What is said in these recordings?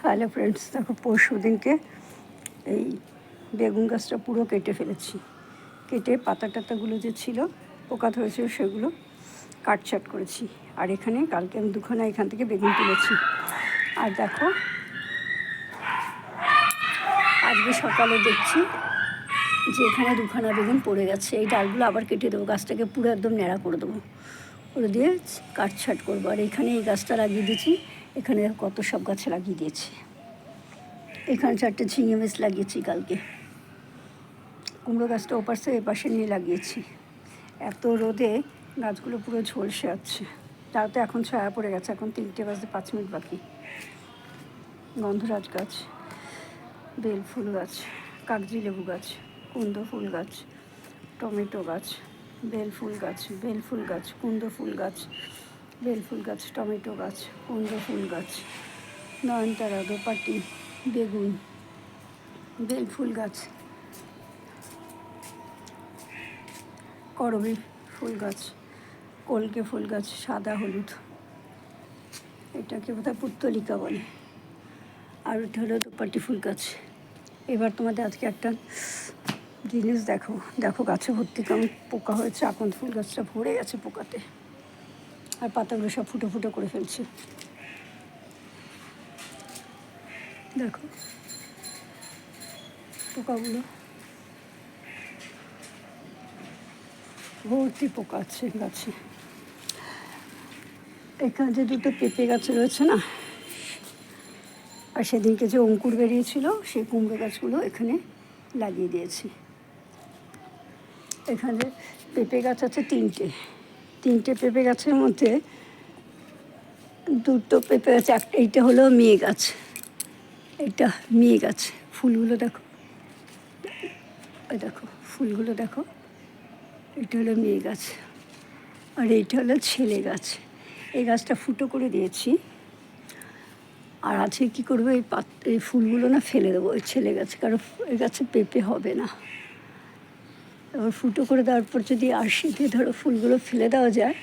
Hello friends, দেখো পরশু দিনকে এই বেগুন গাছটা পুরো কেটে ফেলেছি। কেটে পাতা টাতাগুলো যে ছিল পোকা ধরেছিল সেগুলো কাটছাট করেছি। আর এখানে কালকে আমি দুখানা এখান থেকে বেগুন তুলেছি। আর দেখো আজকে সকালে দেখছি যে এখানে দুখানা বেগুন পড়ে গেছে। এই ডালগুলো আবার কেটে দেবো, গাছটাকে পুরো একদম ন্যাড়া করে দেবো, করে দিয়ে কাটছাট করবো। আর এখানে এই গাছটা লাগিয়ে দিয়েছি, এখানে কত সব গাছে লাগিয়ে দিয়েছি। এখানে 4টে ঝিঙে বেশ লাগিয়েছি কালকে। কুমড়ো গাছটা ওপাশে এপাশে নিয়ে লাগিয়েছি। এত রোদে গাছগুলো পুরো ঝলসে যাচ্ছে। তাও তো এখন ছায়া পড়ে গেছে, এখন 3টে বাজতে 5 মিনিট বাকি। গন্ধরাজ গাছ, বেল ফুল গাছ, কাগজি লেবু গাছ, কুন্দ ফুল গাছ, টমেটো গাছ, বেল ফুল গাছ, বেল ফুল গাছ, কুন্দ ফুল গাছ, বেল ফুল গাছ, টমেটো গাছ, কুন্দ ফুল গাছ, নয়নতারা, দোপাটি, বেগুন, বেল ফুল গাছ, করবী ফুল গাছ, কলকে ফুল গাছ, সাদা হলুদ, এটাকে বোধহয় পুত্তলিকা বলে। আর ওটা হলো দোপাটি ফুল গাছ। এবার তোমাদের আজকে একটা জিনিস দেখো গাছে ভর্তি কেমন পোকা হয়েছে। আকন্দ ফুল গাছটা ভরে গেছে পোকাতে, আর পাতাগুলো সব ফুটো ফুটো করে ফেলছে। দেখো পোকাগুলো, ভর্তি পোকা আছে গাছে। এখানে যে দুটো পেঁপে গাছ রয়েছে না, আর সেদিনকে যে অঙ্কুর বেরিয়েছিল সেই কুমড়ো গাছগুলো এখানে লাগিয়ে দিয়েছি। এখানে পেঁপে গাছ আছে 3টে পেঁপে গাছের মধ্যে 2টো পেঁপে গাছ, এইটা হলো মেয়ে গাছ, এটা মেয়ে গাছ। ফুলগুলো দেখো, দেখো ফুলগুলো দেখো, এটা হলো মেয়ে গাছ, আর এইটা হলো ছেলে গাছ। এই গাছটা ফুটো করে দিয়েছি। আর আছে কী করবো, এই ফুলগুলো না ফেলে দেবো ওই ছেলে গাছে, কারণ এই গাছে পেঁপে হবে না। এবার ফুটো করে দেওয়ার পর যদি আরশি দিয়ে ধরো ফুলগুলো ফেলে দেওয়া যায়,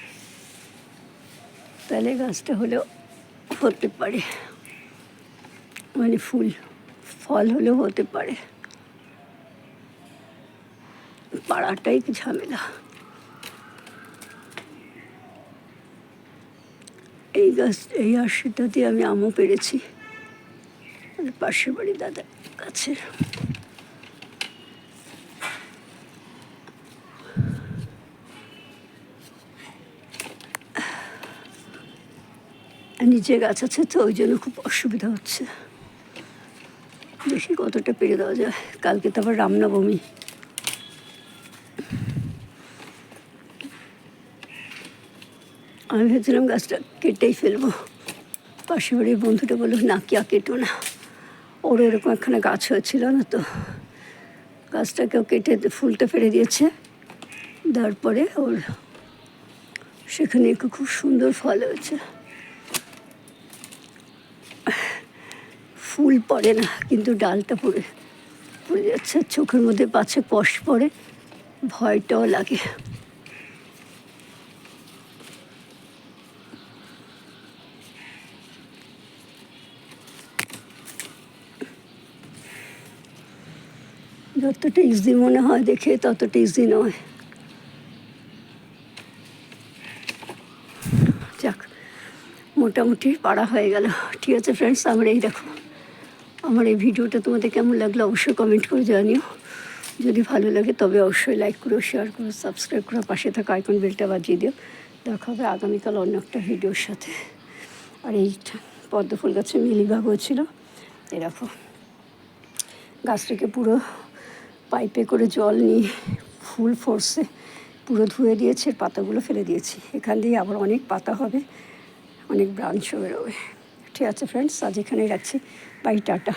তাহলে গাছটা হলেও হতে পারে, মানে ফল হলেও হতে পারে। পাড়াটাই ঝামেলা। এই আরশিটা দিয়ে আমি আমও পেরেছি, পাশের বাড়ি দাদা গাছের। নিচে গাছ আছে তো ওই জন্য খুব অসুবিধা হচ্ছে। দেখি কতটা পেরে দেওয়া যায়। কালকে তো আবার রামনবমী। আমি ভেবেছিলাম গাছটা কেটেই ফেলবো, পাশের বাড়ির বন্ধুটা বললো না কেটো না, ওর এরকম একখানে গাছ হয়েছিল না, তো গাছটাকেও কেটে ফুলটা ফেলে দিয়েছে। তারপরে ওর সেখানে খুব সুন্দর ফল হয়েছে। ফুল পড়ে না, কিন্তু ডালটা পড়ে যাচ্ছে। চোখের মধ্যে পাছে কষ পড়ে, ভয়টাও লাগে। যতটা ইজি মনে হয় দেখে ততটা ইজি নয়। যাক, মোটামুটি পাড়া হয়ে গেল। ঠিক আছে ফ্রেন্ডস, আমার এই ভিডিওটা তোমাদের কেমন লাগলো অবশ্যই কমেন্ট করে জানিও। যদি ভালো লাগে তবে অবশ্যই লাইক করো, শেয়ার করো, সাবস্ক্রাইব করো, পাশে থাকা আইকন বেলটা বাজিয়ে দিও। দেখা হবে আগামীকাল অন্য একটা ভিডিওর সাথে। আর এই পদ্ম ফুল গাছে মিলিবাগ হয়েছিল, এরকম গাছটাকে পুরো পাইপে করে জল নিয়ে ফুল ফোর্সে পুরো ধুয়ে দিয়েছে, পাতাগুলো ফেলে দিয়েছি। এখান দিয়ে আবার অনেক পাতা হবে, অনেক ব্রাঞ্চও বেরোবে। ঠিক আছে ফ্রেন্ডস, আজ এখানেই রাখছি। Bye, tata.